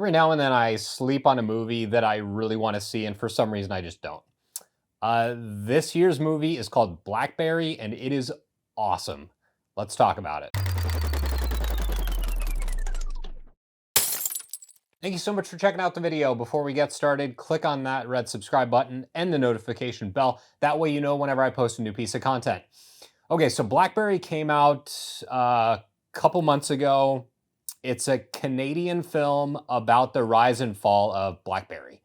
Every now and then I sleep on a movie that I really want to see, and for some reason I just don't. This year's movie is called BlackBerry, and it is awesome. Let's talk about it. Thank you so much for checking out the video. Before we get started, click on that red subscribe button and the notification bell. That way you know whenever I post a new piece of content. Okay, so BlackBerry came out a couple months ago. It's a Canadian film about the rise and fall of BlackBerry.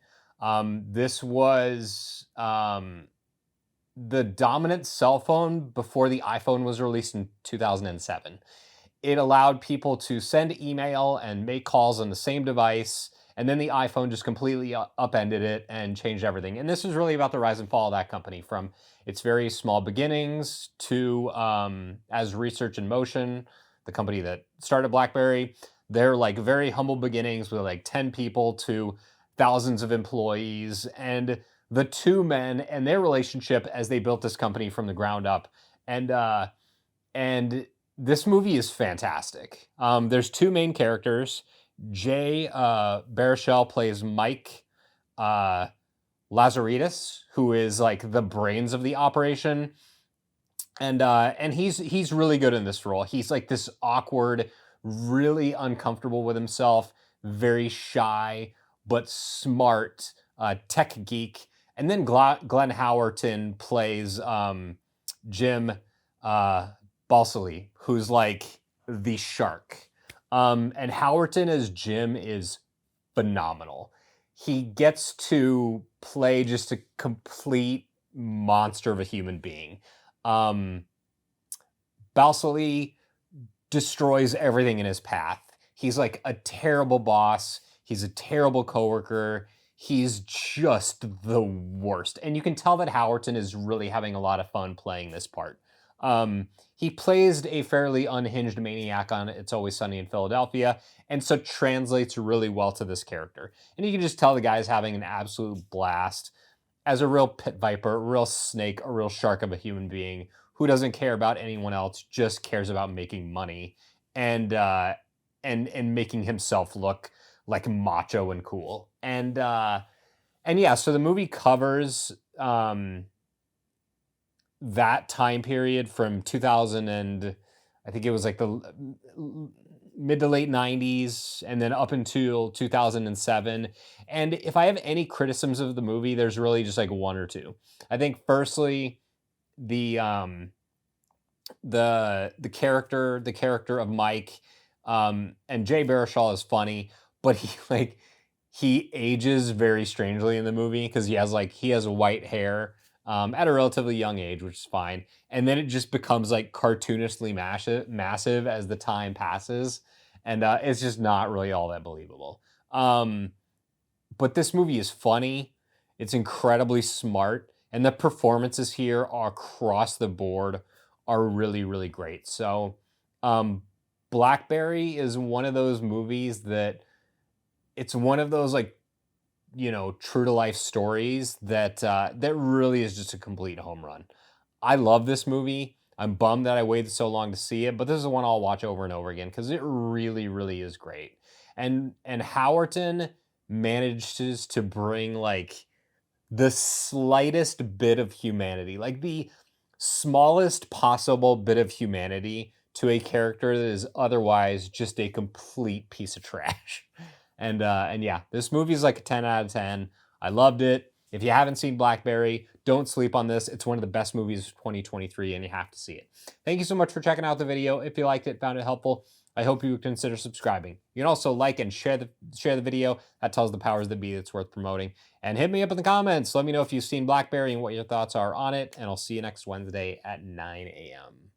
This was the dominant cell phone before the iPhone was released in 2007. It allowed people to send email and make calls on the same device, and then the iPhone just completely upended it and changed everything. And this is really about the rise and fall of that company from its very small beginnings to as Research in Motion, the company that started BlackBerry. They're like very humble beginnings with like 10 people to thousands of employees, and the two men and their relationship as they built this company from the ground up. And this movie is fantastic. There's two main characters. Jay Baruchel plays Mike Lazaridis, who is like the brains of the operation, and he's really good in this role. He's like this awkward, really uncomfortable with himself, very shy but smart tech geek. And then Glenn Howerton plays Jim Balsillie, who's like the shark. And Howerton as Jim is phenomenal. He gets to play just a complete monster of a human being. Balsillie destroys everything in his path. He's like a terrible boss. He's a terrible coworker. He's just the worst. And you can tell that Howerton is really having a lot of fun playing this part. He plays a fairly unhinged maniac on It's Always Sunny in Philadelphia, and so translates really well to this character. And you can just tell the guy's having an absolute blast as a real pit viper, a real snake, a real shark of a human being who doesn't care about anyone else, just cares about making money and making himself look like macho and cool. And yeah, so the movie covers that time period from 2000 and I think it was like the mid to late 90s and then up until 2007. And if I have any criticisms of the movie, there's really just like one or two. I think firstly, the character of Mike, and Jay Baruchel is funny, but he ages very strangely in the movie because he has white hair at a relatively young age, which is fine, and then it just becomes like cartoonishly massive as the time passes, and it's just not really all that believable. But this movie is funny. It's incredibly smart, and the performances here are across the board are really, really great. So, Blackberry is one of those movies that it's one of those like true to life stories that really is just a complete home run. I love this movie. I'm bummed that I waited so long to see it, but this is the one I'll watch over and over again because it really, really is great. And Howerton manages to bring like the slightest bit of humanity, like the smallest possible bit of humanity to a character that is otherwise just a complete piece of trash. And yeah, this movie is like a 10 out of 10. I loved it. If you haven't seen Blackberry, don't sleep on this. It's one of the best movies of 2023 and you have to see it. Thank you so much for checking out the video. If you liked it, found it helpful, I hope you would consider subscribing. You can also like and share the video. That tells the powers that be it's worth promoting. And hit me up in the comments. Let me know if you've seen Blackberry and what your thoughts are on it. And I'll see you next Wednesday at 9 a.m.